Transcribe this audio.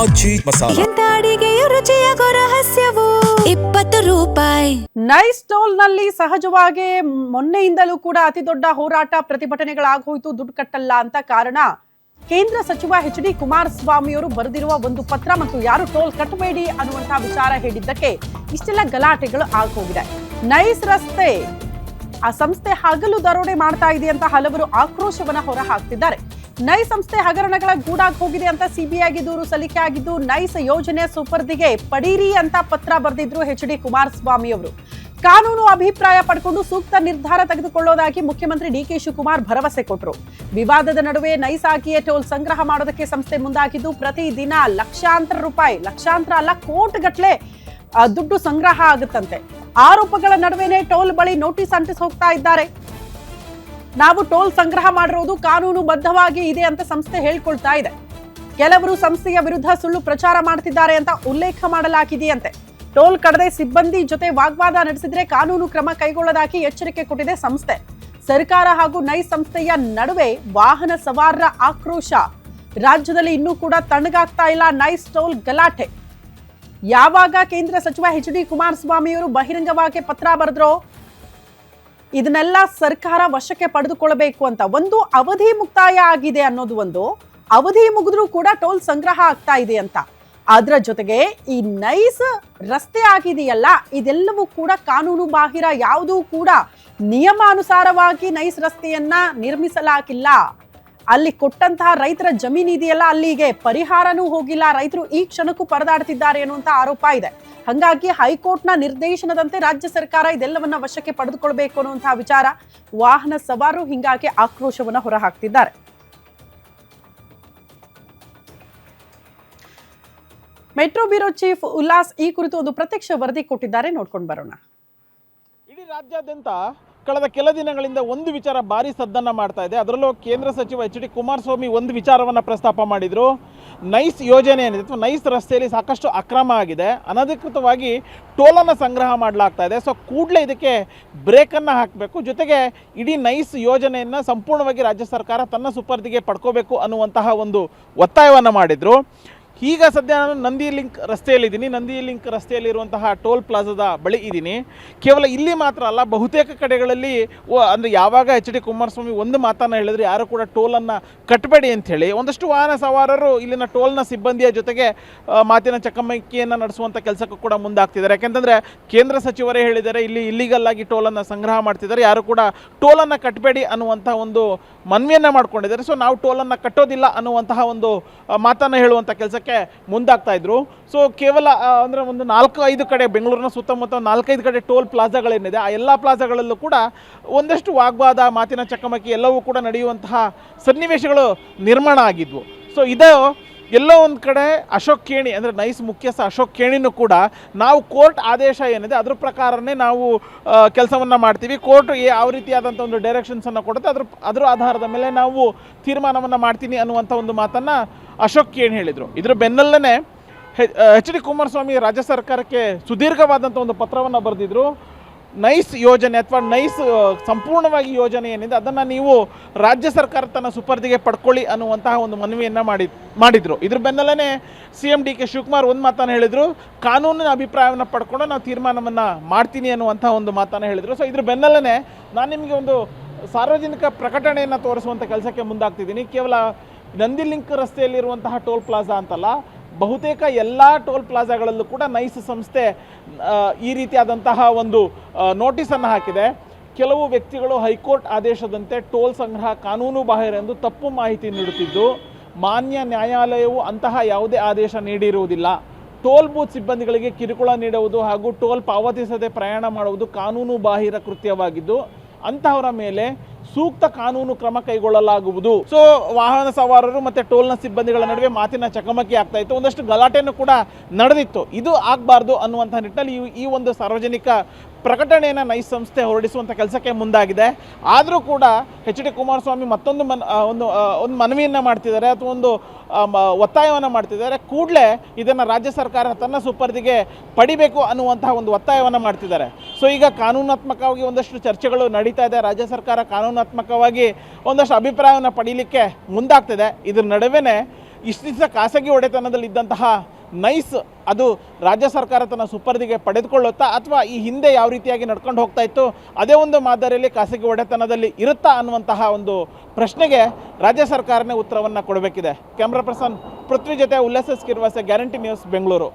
ಆಚಿ ಮಸಾಲ ಎಂತ ಅಡಿಗೆಯ ರುಚಿಯಾಗೋ ರಹಸ್ಯವು 20 ರೂಪಾಯಿ. Nice toll ನಲ್ಲಿ ಸಹಜವಾಗಿ ಮೊನ್ನೆಯಿಂದಲೂ ಕೂಡ ಅತಿ ದೊಡ್ಡ ಹೋರಾಟ ಪ್ರತಿಭಟನೆಗಳಾಗೋಯ್ತು. ದುಡ್ಡು ಕಟ್ಟಲ್ಲ ಅಂತ ಕಾರಣ ಕೇಂದ್ರ ಸಚಿವ ಎಚ್ ಡಿ ಕುಮಾರಸ್ವಾಮಿ ಅವರು ಬರೆದಿರುವ ಒಂದು ಪತ್ರ ಮತ್ತು ಯಾರು ಟೋಲ್ ಕಟ್ಟಬೇಡಿ ಅನ್ನುವಂತಹ ವಿಚಾರ ಹೇಳಿದ್ದಕ್ಕೆ ಇಷ್ಟೆಲ್ಲ ಗಲಾಟೆಗಳು ಆಗೋಗಿದೆ. ನೈಸ್ ರಸ್ತೆ ಆ ಸಂಸ್ಥೆ ಹಗಲು ದರೋಡೆ ಮಾಡ್ತಾ ಇದೆ ಅಂತ ಹಲವರು ಆಕ್ರೋಶವನ್ನ ಹೊರ ಹಾಕ್ತಿದ್ದಾರೆ. ನೈಸ್ ಸಂಸ್ಥೆ ಹಗರಣಗಳ ಗೂಡಾಗಿ ಹೋಗಿದೆ ಅಂತ ಸಿಬಿಐಗೆ ದೂರು ಸಲ್ಲಿಕೆ ಆಗಿದ್ದು, ನೈಸ್ ಯೋಜನೆ ಸುಪರ್ದಿಗೆ ಪಡೀರಿ ಅಂತ ಪತ್ರ ಬರೆದಿದ್ರು ಎಚ್ ಡಿ ಕುಮಾರಸ್ವಾಮಿ ಅವರು. ಕಾನೂನು ಅಭಿಪ್ರಾಯ ಪಡ್ಕೊಂಡು ಸೂಕ್ತ ನಿರ್ಧಾರ ತೆಗೆದುಕೊಳ್ಳೋದಾಗಿ ಮುಖ್ಯಮಂತ್ರಿ ಡಿ ಕೆ ಶಿವಕುಮಾರ್ ಭರವಸೆ ಕೊಟ್ಟರು. ವಿವಾದದ ನಡುವೆ ನೈಸ್ ಆಗಿಯೇ ಟೋಲ್ ಸಂಗ್ರಹ ಮಾಡೋದಕ್ಕೆ ಸಂಸ್ಥೆ ಮುಂದಾಗಿದ್ದು, ಪ್ರತಿದಿನ ಲಕ್ಷಾಂತರ ರೂಪಾಯಿ, ಲಕ್ಷಾಂತರ ಅಲ್ಲ ಕೋಟಿಗಟ್ಟಲೆ ದುಡ್ಡು ಸಂಗ್ರಹ ಆಗುತ್ತಂತೆ. ಆರೋಪಗಳ ನಡುವೆನೆ ಟೋಲ್ ಬಳಿ ನೋಟಿಸ್ ಅಂಟಿಸಿ ಹೋಗ್ತಾ ಇದ್ದಾರೆ. ನಾವು ಟೋಲ್ ಸಂಗ್ರಹ ಮಾಡಿರೋದು ಕಾನೂನು ಬದ್ಧವಾಗಿ ಇದೆ ಅಂತ ಸಂಸ್ಥೆ ಹೇಳ್ಕೊಳ್ತಾ ಇದೆ. ಕೆಲವರು ಸಂಸ್ಥೆಯ ವಿರುದ್ಧ ಸುಳ್ಳು ಪ್ರಚಾರ ಮಾಡ್ತಿದ್ದಾರೆ ಅಂತ ಉಲ್ಲೇಖ ಮಾಡಲಾಗಿದೆಯಂತೆ. ಟೋಲ್ ಕಡದೆ ಸಿಬ್ಬಂದಿ ಜೊತೆ ವಾಗ್ವಾದ ನಡೆಸಿದ್ರೆ ಕಾನೂನು ಕ್ರಮ ಕೈಗೊಳ್ಳೋದಾಗಿ ಎಚ್ಚರಿಕೆ ಕೊಟ್ಟಿದೆ ಸಂಸ್ಥೆ. ಸರ್ಕಾರ ಹಾಗೂ ನೈಸ್ ಸಂಸ್ಥೆಯ ನಡುವೆ ವಾಹನ ಸವಾರರ ಆಕ್ರೋಶ. ರಾಜ್ಯದಲ್ಲಿ ಇನ್ನೂ ಕೂಡ ತಣ್ಣಗಾಗ್ತಾ ಇಲ್ಲ ನೈಸ್ ಟೋಲ್ ಗಲಾಟೆ. ಯಾವಾಗ ಕೇಂದ್ರ ಸಚಿವ ಎಚ್ ಡಿ ಕುಮಾರಸ್ವಾಮಿ ಅವರು ಬಹಿರಂಗವಾಗಿ ಪತ್ರ ಬರೆದ್ರೋ ಇದನ್ನೆಲ್ಲ ಸರ್ಕಾರ ವಶಕ್ಕೆ ಪಡೆದುಕೊಳ್ಳಬೇಕು ಅಂತ. ಒಂದು ಅವಧಿ ಮುಕ್ತಾಯ ಆಗಿದೆ ಅನ್ನೋದು ಒಂದು, ಅವಧಿ ಮುಗಿದ್ರೂ ಕೂಡ ಟೋಲ್ ಸಂಗ್ರಹ ಆಗ್ತಾ ಇದೆ ಅಂತ. ಅದರ ಜೊತೆಗೆ ಈ ನೈಸ್ ರಸ್ತೆ ಆಗಿದೆಯಲ್ಲ, ಇದೆಲ್ಲವೂ ಕೂಡ ಕಾನೂನು ಬಾಹಿರ. ಯಾವುದೂ ಕೂಡ ನಿಯಮಾನುಸಾರವಾಗಿ ನೈಸ್ ರಸ್ತೆಯನ್ನ ನಿರ್ಮಿಸಲಾಗಿಲ್ಲ. ಅಲ್ಲಿ ಕೊಟ್ಟಂತಹ ರೈತರ ಜಮೀನು ಇದೆಯಲ್ಲ, ಅಲ್ಲಿಗೆ ಪರಿಹಾರನೂ ಹೋಗಿಲ್ಲ. ರೈತರು ಈ ಕ್ಷಣಕ್ಕೂ ಪರದಾಡ್ತಿದ್ದಾರೆ ಅನ್ನುವಂತ ಆರೋಪ ಇದೆ. ಹಾಗಾಗಿ ಹೈಕೋರ್ಟ್ನ ನಿರ್ದೇಶನದಂತೆ ರಾಜ್ಯ ಸರ್ಕಾರ ಇದೆಲ್ಲವನ್ನ ವಶಕ್ಕೆ ಪಡೆದುಕೊಳ್ಬೇಕು ಅನ್ನುವಂತಹ ವಿಚಾರ ವಾಹನ ಸವಾರರು ಹಿಂಗಾಗಿ ಆಕ್ರೋಶವನ್ನ ಹೊರಹಾಕ್ತಿದ್ದಾರೆ. ಮೆಟ್ರೋ ಬ್ಯೂರೋ ಚೀಫ್ ಉಲ್ಲಾಸ್ ಈ ಕುರಿತು ಒಂದು ಪ್ರತ್ಯಕ್ಷ ವರದಿ ಕೊಟ್ಟಿದ್ದಾರೆ, ನೋಡ್ಕೊಂಡು ಬರೋಣ. ಇಡೀ ರಾಜ್ಯಾದ್ಯಂತ ಕಳೆದ ಕೆಲ ದಿನಗಳಿಂದ ಒಂದು ವಿಚಾರ ಭಾರಿ ಸದ್ದನ್ನು ಮಾಡ್ತಾ ಇದೆ. ಅದರಲ್ಲೂ ಕೇಂದ್ರ ಸಚಿವ ಎಚ್ ಡಿ ಕುಮಾರಸ್ವಾಮಿ ಒಂದು ವಿಚಾರವನ್ನು ಪ್ರಸ್ತಾಪ ಮಾಡಿದರು. ನೈಸ್ ಯೋಜನೆ ಏನಿದೆ ಅಥವಾ ನೈಸ್ ರಸ್ತೆಯಲ್ಲಿ ಸಾಕಷ್ಟು ಅಕ್ರಮ ಆಗಿದೆ, ಅನಧಿಕೃತವಾಗಿ ಟೋಲನ್ನು ಸಂಗ್ರಹ ಮಾಡಲಾಗ್ತಾ ಇದೆ. ಸೊ ಕೂಡಲೇ ಇದಕ್ಕೆ ಬ್ರೇಕನ್ನು ಹಾಕಬೇಕು, ಜೊತೆಗೆ ಇಡೀ ನೈಸ್ ಯೋಜನೆಯನ್ನು ಸಂಪೂರ್ಣವಾಗಿ ರಾಜ್ಯ ಸರ್ಕಾರ ತನ್ನ ಸುಪರ್ದಿಗೆ ಪಡ್ಕೋಬೇಕು ಅನ್ನುವಂತಹ ಒಂದು ಒತ್ತಾಯವನ್ನು ಮಾಡಿದರು. ಈಗ ಸದ್ಯ ನಾನು ನಂದಿ ಲಿಂಕ್ ರಸ್ತೆಯಲ್ಲಿದ್ದೀನಿ. ನಂದಿ ಲಿಂಕ್ ರಸ್ತೆಯಲ್ಲಿರುವಂತಹ ಟೋಲ್ ಪ್ಲಾಜಾದ ಬಳಿ ಇದ್ದೀನಿ. ಕೇವಲ ಇಲ್ಲಿ ಮಾತ್ರ ಅಲ್ಲ, ಬಹುತೇಕ ಕಡೆಗಳಲ್ಲಿ ಅಂದರೆ ಯಾವಾಗ ಎಚ್ ಡಿ ಕುಮಾರಸ್ವಾಮಿ ಒಂದು ಮಾತನ್ನು ಹೇಳಿದ್ರು, ಯಾರು ಕೂಡ ಟೋಲನ್ನು ಕಟ್ಟಬೇಡಿ ಅಂಥೇಳಿ ಒಂದಷ್ಟು ವಾಹನ ಸವಾರರು ಇಲ್ಲಿನ ಟೋಲ್ನ ಸಿಬ್ಬಂದಿಯ ಜೊತೆಗೆ ಮಾತಿನ ಚಕಮಕಿಯನ್ನು ನಡೆಸುವಂಥ ಕೆಲಸಕ್ಕೂ ಕೂಡ ಮುಂದಾಗ್ತಿದ್ದಾರೆ. ಯಾಕೆಂತಂದರೆ ಕೇಂದ್ರ ಸಚಿವರೇ ಹೇಳಿದ್ದಾರೆ, ಇಲ್ಲಿ ಇಲ್ಲಿಗಲ್ ಆಗಿ ಟೋಲನ್ನು ಸಂಗ್ರಹ ಮಾಡ್ತಿದ್ದಾರೆ, ಯಾರು ಕೂಡ ಟೋಲನ್ನು ಕಟ್ಟಬೇಡಿ ಅನ್ನುವಂಥ ಒಂದು ಮನವಿಯನ್ನು ಮಾಡ್ಕೊಂಡಿದ್ದಾರೆ. ಸೊ ನಾವು ಟೋಲನ್ನು ಕಟ್ಟೋದಿಲ್ಲ ಅನ್ನುವಂತಹ ಒಂದು ಮಾತನ್ನು ಹೇಳುವಂಥ ಕೆಲಸಕ್ಕೆ ಮುಂದಾಗ್ತಾ ಇದ್ರು. ಸೊ ಕೇವಲ ಅಂದರೆ ಒಂದು 4-5 ಕಡೆ ಬೆಂಗಳೂರಿನ ಸುತ್ತಮುತ್ತ 4-5 ಕಡೆ ಟೋಲ್ ಪ್ಲಾಜಾಗಳೇನಿದೆ, ಆ ಎಲ್ಲ ಪ್ಲಾಜಾಗಳಲ್ಲೂ ಕೂಡ ಒಂದಷ್ಟು ವಾಗ್ವಾದ, ಮಾತಿನ ಚಕಮಕಿ ಎಲ್ಲವೂ ಕೂಡ ನಡೆಯುವಂತಹ ಸನ್ನಿವೇಶಗಳು ನಿರ್ಮಾಣ ಆಗಿದ್ವು. ಸೊ ಇದು ಎಲ್ಲೋ ಒಂದು ಕಡೆ ಅಶೋಕ್ ಖೇಣಿ ಅಂದರೆ ನೈಸ್ ಮುಖ್ಯಸ್ಥ ಅಶೋಕ್ ಖೇಣಿನೂ ಕೂಡ ನಾವು ಕೋರ್ಟ್ ಆದೇಶ ಏನಿದೆ ಅದ್ರ ಪ್ರಕಾರನೇ ನಾವು ಕೆಲಸವನ್ನು ಮಾಡ್ತೀವಿ, ಕೋರ್ಟ್ ಯಾವ ರೀತಿಯಾದಂಥ ಒಂದು ಡೈರೆಕ್ಷನ್ಸನ್ನು ಕೊಡುತ್ತೆ ಅದರ ಆಧಾರದ ಮೇಲೆ ನಾವು ತೀರ್ಮಾನವನ್ನು ಮಾಡ್ತೀನಿ ಅನ್ನುವಂಥ ಒಂದು ಮಾತನ್ನು ಅಶೋಕ್ ಖೇಣಿ ಹೇಳಿದರು. ಇದರ ಬೆನ್ನಲ್ಲೇ ಎಚ್ ಡಿ ಕುಮಾರಸ್ವಾಮಿ ರಾಜ್ಯ ಸರ್ಕಾರಕ್ಕೆ ಸುದೀರ್ಘವಾದಂಥ ಒಂದು ಪತ್ರವನ್ನು ಬರೆದಿದ್ರು. ನೈಸ್ ಯೋಜನೆ ಅಥವಾ ನೈಸ್ ಸಂಪೂರ್ಣವಾಗಿ ಯೋಜನೆ ಏನಿದೆ ಅದನ್ನು ನೀವು ರಾಜ್ಯ ಸರ್ಕಾರ ತನ್ನ ಸುಪರ್ದಿಗೆ ಪಡ್ಕೊಳ್ಳಿ ಅನ್ನುವಂತಹ ಒಂದು ಮನವಿಯನ್ನು ಮಾಡಿದರು. ಇದ್ರ ಬೆನ್ನಲ್ಲೇ CM ಡಿ ಕೆ ಶಿವಕುಮಾರ್ ಒಂದು ಮಾತನ್ನು ಹೇಳಿದರು, ಕಾನೂನಿನ ಅಭಿಪ್ರಾಯವನ್ನು ಪಡ್ಕೊಂಡು ನಾವು ತೀರ್ಮಾನವನ್ನು ಮಾಡ್ತೀನಿ ಅನ್ನುವಂಥ ಒಂದು ಮಾತನ್ನು ಹೇಳಿದರು. ಸೊ ಇದ್ರ ಬೆನ್ನಲ್ಲೇ ನಾನು ನಿಮಗೆ ಒಂದು ಸಾರ್ವಜನಿಕ ಪ್ರಕಟಣೆಯನ್ನು ತೋರಿಸುವಂಥ ಕೆಲಸಕ್ಕೆ ಮುಂದಾಗ್ತಿದ್ದೀನಿ. ಕೇವಲ ನಂದಿ ಲಿಂಕ್ ರಸ್ತೆಯಲ್ಲಿರುವಂತಹ ಟೋಲ್ ಪ್ಲಾಜಾ ಅಂತಲ್ಲ, ಬಹುತೇಕ ಎಲ್ಲ ಟೋಲ್ ಪ್ಲಾಜಾಗಳಲ್ಲೂ ಕೂಡ ನೈಸ್ ಸಂಸ್ಥೆ ಈ ರೀತಿಯಾದಂತಹ ಒಂದು ನೋಟಿಸನ್ನು ಹಾಕಿದೆ. ಕೆಲವು ವ್ಯಕ್ತಿಗಳು ಹೈಕೋರ್ಟ್ ಆದೇಶದಂತೆ ಟೋಲ್ ಸಂಗ್ರಹ ಕಾನೂನು ಬಾಹಿರ ಎಂದು ತಪ್ಪು ಮಾಹಿತಿ ನೀಡುತ್ತಿದ್ದು, ಮಾನ್ಯ ನ್ಯಾಯಾಲಯವು ಅಂತಹ ಯಾವುದೇ ಆದೇಶ ನೀಡಿರುವುದಿಲ್ಲ. ಟೋಲ್ ಬೂತ್ ಸಿಬ್ಬಂದಿಗಳಿಗೆ ಕಿರುಕುಳ ನೀಡುವುದು ಹಾಗೂ ಟೋಲ್ ಪಾವತಿಸದೆ ಪ್ರಯಾಣ ಮಾಡುವುದು ಕಾನೂನು ಬಾಹಿರ ಕೃತ್ಯವಾಗಿದ್ದು, ಅಂತಹವರ ಮೇಲೆ ಸೂಕ್ತ ಕಾನೂನು ಕ್ರಮ ಕೈಗೊಳ್ಳಲಾಗುವುದು. ಸೊ ವಾಹನ ಸವಾರರು ಮತ್ತು ಟೋಲ್ನ ಸಿಬ್ಬಂದಿಗಳ ನಡುವೆ ಮಾತಿನ ಚಕಮಕಿ ಆಗ್ತಾ ಇತ್ತು, ಒಂದಷ್ಟು ಗಲಾಟೆಯನ್ನು ಕೂಡ ನಡೆದಿತ್ತು. ಇದು ಆಗಬಾರ್ದು ಅನ್ನುವಂಥ ನಿಟ್ಟಿನಲ್ಲಿ ಈ ಒಂದು ಸಾರ್ವಜನಿಕ ಪ್ರಕಟಣೆಯನ್ನು ನೈಸ್ ಸಂಸ್ಥೆ ಹೊರಡಿಸುವಂಥ ಕೆಲಸಕ್ಕೆ ಮುಂದಾಗಿದೆ. ಆದರೂ ಕೂಡ ಎಚ್ ಡಿ ಕುಮಾರಸ್ವಾಮಿ ಮತ್ತೊಂದು ಒಂದು ಮನವಿಯನ್ನು ಮಾಡ್ತಿದ್ದಾರೆ ಅಥವಾ ಒಂದು ಒತ್ತಾಯವನ್ನು ಮಾಡ್ತಿದ್ದಾರೆ. ಕೂಡಲೇ ಇದನ್ನು ರಾಜ್ಯ ಸರ್ಕಾರ ತನ್ನ ಸುಪರ್ದಿಗೆ ಪಡಿಬೇಕು ಅನ್ನುವಂತಹ ಒಂದು ಒತ್ತಾಯವನ್ನು ಮಾಡ್ತಿದ್ದಾರೆ. ಸೊ ಈಗ ಕಾನೂನಾತ್ಮಕವಾಗಿ ಒಂದಷ್ಟು ಚರ್ಚೆಗಳು ನಡೀತಾ ಇದೆ. ರಾಜ್ಯ ಸರ್ಕಾರ ಕಾನೂನಾತ್ಮಕವಾಗಿ ಒಂದಷ್ಟು ಅಭಿಪ್ರಾಯವನ್ನು ಪಡೀಲಿಕ್ಕೆ ಮುಂದಾಗ್ತಿದೆ. ಇದ್ರ ನಡುವೆ ಇಷ್ಟು ದಿವಸ ಖಾಸಗಿ ಒಡೆತನದಲ್ಲಿದ್ದಂತಹ ನೈಸ್ ಅದು ರಾಜ್ಯ ಸರ್ಕಾರ ತನ್ನ ಸುಪರ್ದಿಗೆ ಪಡೆದುಕೊಳ್ಳುತ್ತಾ ಅಥವಾ ಈ ಹಿಂದೆ ಯಾವ ರೀತಿಯಾಗಿ ನಡ್ಕೊಂಡು ಹೋಗ್ತಾ ಇತ್ತು ಅದೇ ಒಂದು ಮಾದರಿಯಲ್ಲಿ ಖಾಸಗಿ ಒಡೆತನದಲ್ಲಿ ಇರುತ್ತಾ ಅನ್ನುವಂತಹ ಒಂದು ಪ್ರಶ್ನೆಗೆ ರಾಜ್ಯ ಸರ್ಕಾರನೇ ಉತ್ತರವನ್ನು ಕೊಡಬೇಕಿದೆ. ಕ್ಯಾಮ್ರಾ ಪರ್ಸನ್ ಪೃಥ್ವಿ ಜೊತೆ ಉಲ್ಲಾಸ್ ಕಿರ್ವಾಸೆ, ಗ್ಯಾರಂಟಿ ನ್ಯೂಸ್, ಬೆಂಗಳೂರು.